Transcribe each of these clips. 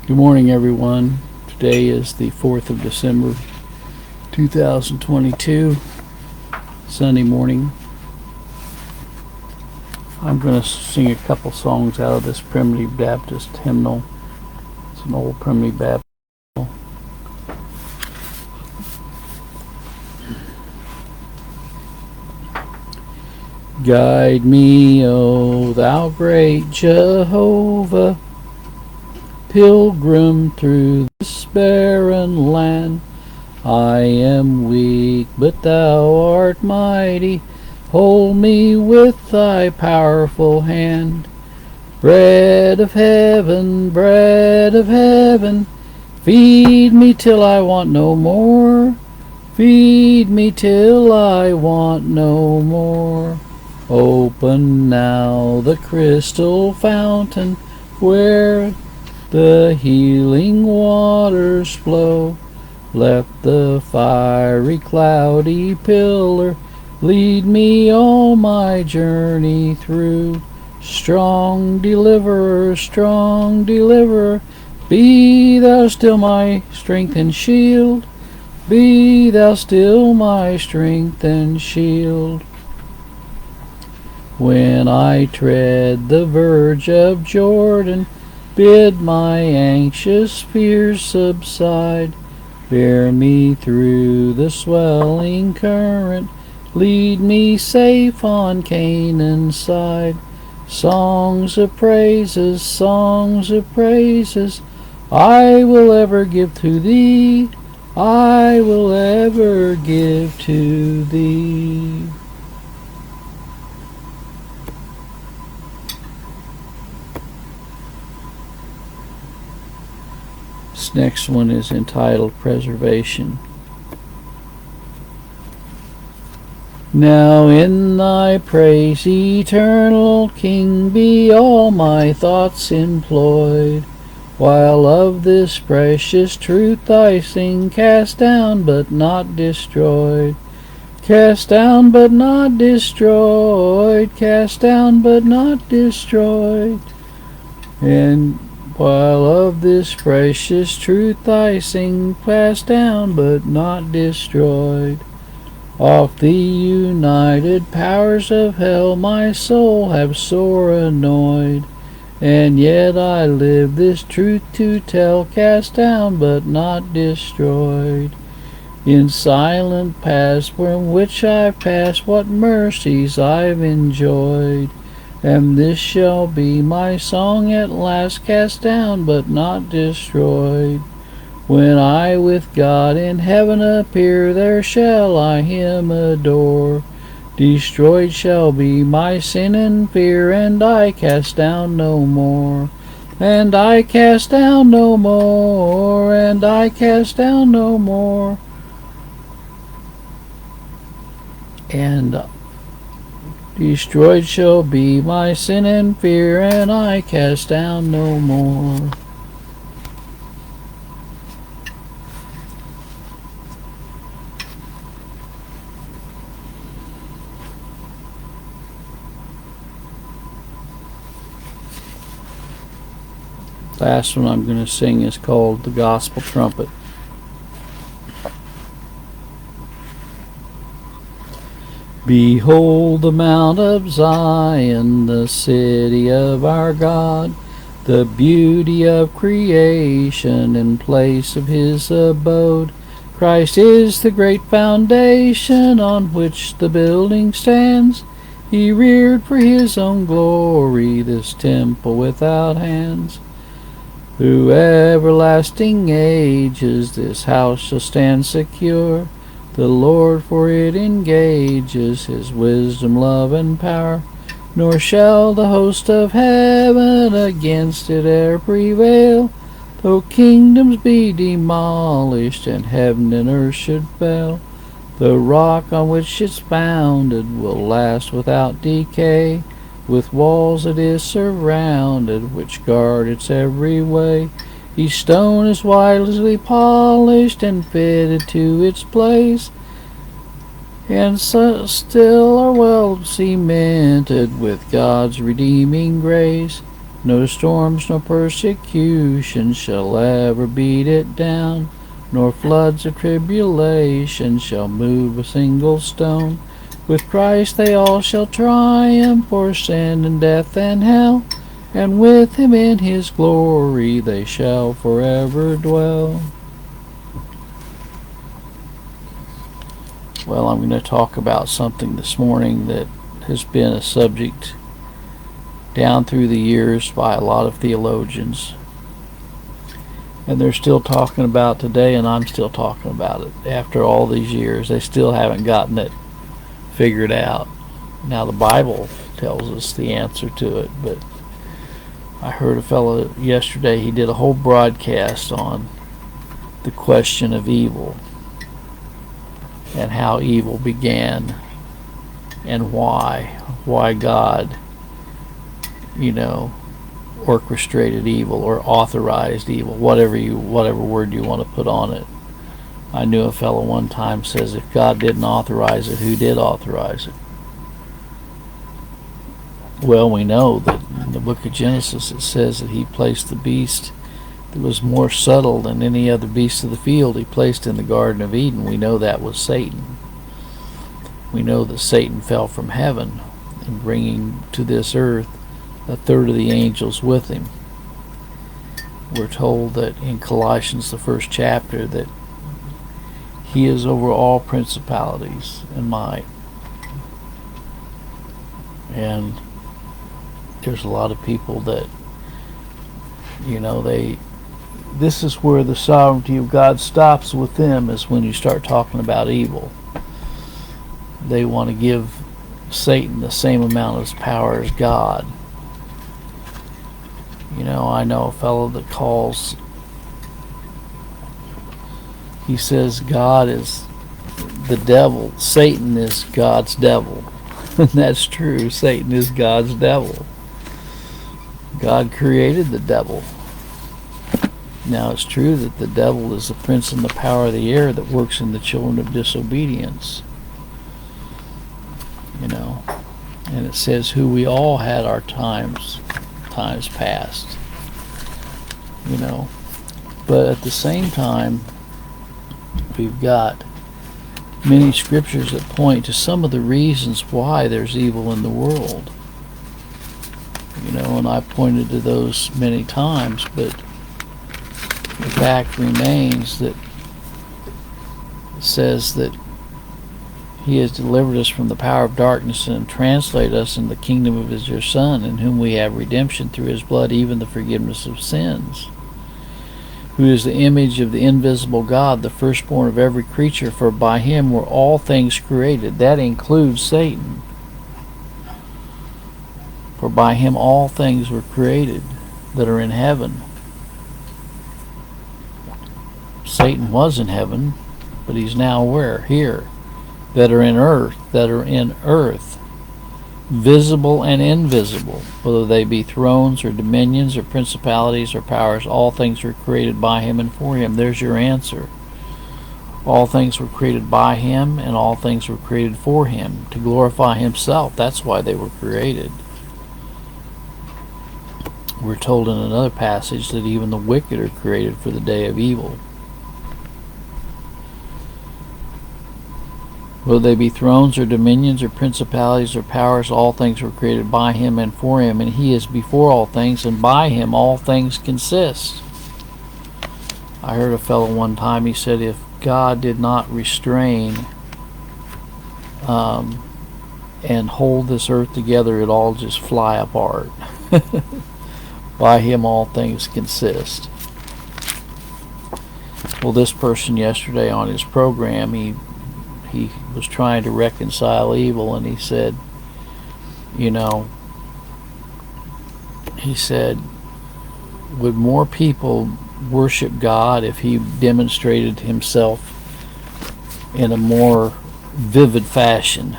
Good morning, everyone. Today is the 4th of December, 2022, Sunday morning. I'm going to sing a couple songs out of this Primitive Baptist hymnal. It's an old Primitive Baptist hymnal. Guide me, O thou great Jehovah, pilgrim through this barren land. I am weak, but thou art mighty. Hold me with thy powerful hand. Bread of heaven, feed me till I want no more. Feed me till I want no more. Open now the crystal fountain where the healing waters flow. Let the fiery, cloudy pillar lead me all my journey through. Strong deliverer, be thou still my strength and shield. Be thou still my strength and shield. When I tread the verge of Jordan, bid my anxious fears subside. Bear me through the swelling current, lead me safe on Canaan's side. Songs of praises, I will ever give to thee. I will ever give to thee. This next one is entitled Preservation. Now in thy praise, eternal King, be all my thoughts employed, while of this precious truth I sing, cast down but not destroyed. Cast down but not destroyed, cast down but not destroyed. And while of this precious truth I sing, cast down but not destroyed. Off the united powers of hell my soul have sore annoyed, and yet I live this truth to tell, cast down but not destroyed. In silent past from which I've passed, what mercies I've enjoyed. And this shall be my song at last, cast down but not destroyed. When I with God in heaven appear, there shall I him adore. Destroyed shall be my sin and fear, and I cast down no more. And I cast down no more, and I cast down no more. And destroyed shall be my sin and fear, and I cast down no more. Last one I'm going to sing is called The Gospel Trumpet. Behold the Mount of Zion, the city of our God, the beauty of creation and place of his abode. Christ is the great foundation on which the building stands. He reared for his own glory this temple without hands. Through everlasting ages this house shall stand secure. The Lord for it engages his wisdom, love, and power. Nor shall the host of heaven against it e'er prevail, though kingdoms be demolished and heaven and earth should fail. The rock on which it's founded will last without decay. With walls it is surrounded, which guard its every way. Each stone is wisely polished and fitted to its place, and so still are well cemented with God's redeeming grace. No storms nor persecution shall ever beat it down, nor floods of tribulation shall move a single stone. With Christ they all shall triumph o'er sin and death and hell, and with him in his glory they shall forever dwell. Well, I'm going to talk about something this morning that has been a subject down through the years by a lot of theologians. And they're still talking about today, and I'm still talking about it. After all these years, they still haven't gotten it figured out. Now, the Bible tells us the answer to it, but I heard a fellow yesterday, he did a whole broadcast on the question of evil and how evil began and why God, orchestrated evil or authorized evil, whatever word you want to put on it. I knew a fellow one time says, if God didn't authorize it, who did authorize it? Well, we know that in the book of Genesis it says that he placed the beast that was more subtle than any other beast of the field he placed in the Garden of Eden. We know that was Satan. We know that Satan fell from heaven and bringing to this earth a third of the angels with him. We're told that in Colossians, the first chapter, that he is over all principalities and might. And there's a lot of people that, this is where the sovereignty of God stops with them, is when you start talking about evil. They want to give Satan the same amount of power as God. I know a fellow that he says God is the devil. Satan is God's devil. And that's true. Satan is God's devil. God created the devil. Now, it's true that the devil is the prince and the power of the air that works in the children of disobedience. And it says who we all had our times past. But at the same time, we've got many scriptures that point to some of the reasons why there's evil in the world. And I pointed to those many times, but the fact remains that it says that he has delivered us from the power of darkness and translated us in the kingdom of his dear Son, in whom we have redemption through his blood, even the forgiveness of sins, who is the image of the invisible God, the firstborn of every creature, for by him were all things created. That includes Satan. For by him all things were created that are in heaven. Satan was in heaven, but he's now where? Here. That are in earth, visible and invisible, whether they be thrones or dominions or principalities or powers, all things were created by him and for him. There's your answer. All things were created by him, and all things were created for him, to glorify himself. That's why they were created. We're told in another passage that even the wicked are created for the day of evil. Whether they be thrones or dominions or principalities or powers, all things were created by him and for him, and he is before all things, and by him all things consist. I heard a fellow one time, he said, if God did not restrain and hold this earth together, it'd all just fly apart. By him all things consist. Well, this person yesterday on his program, he was trying to reconcile evil, and he said, would more people worship God if he demonstrated himself in a more vivid fashion?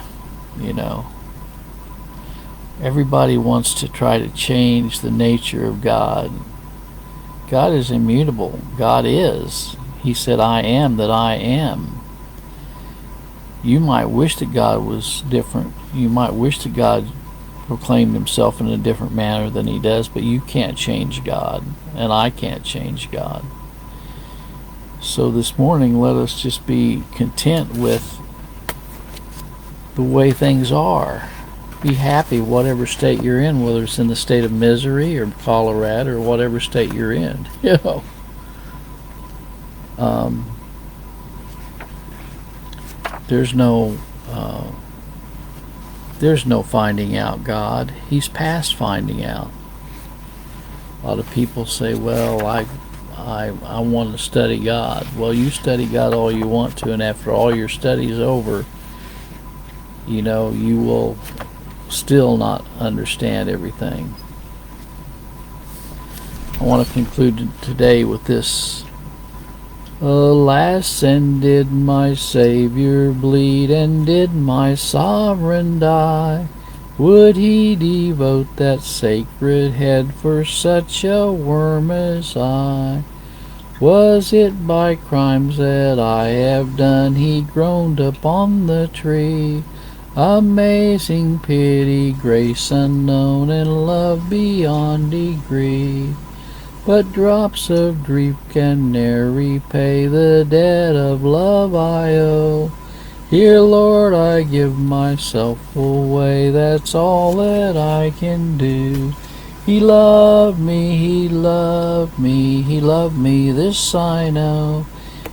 Everybody wants to try to change the nature of God. God is immutable. God is. He said, I am that I am. You might wish that God was different. You might wish that God proclaimed himself in a different manner than he does, but you can't change God, and I can't change God. So this morning, let us just be content with the way things are. Be happy whatever state you're in, whether it's in the state of misery or Colorado or whatever state you're in. There's no finding out God. He's past finding out. A lot of people say, well, I want to study God. Well, you study God all you want to, and after all your study's over, you will still not understand everything. I want to conclude today with this. Alas, and did my Savior bleed, and did my Sovereign die? Would he devote that sacred head for such a worm as I? Was it by crimes that I have done he groaned upon the tree? Amazing pity, grace unknown, and love beyond degree. But drops of grief can ne'er repay the debt of love I owe. Here, Lord, I give myself away, that's all that I can do. He loved me, he loved me, he loved me, this I know.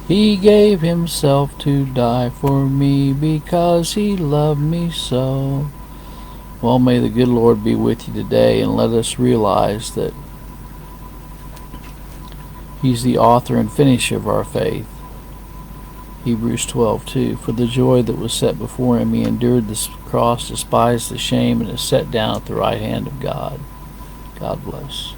He gave himself to die for me because he loved me so. Well, may the good Lord be with you today, and let us realize that He's the author and finisher of our faith. Hebrews 12:2. For the joy that was set before him, he endured the cross, despised the shame, and is set down at the right hand of God. God bless.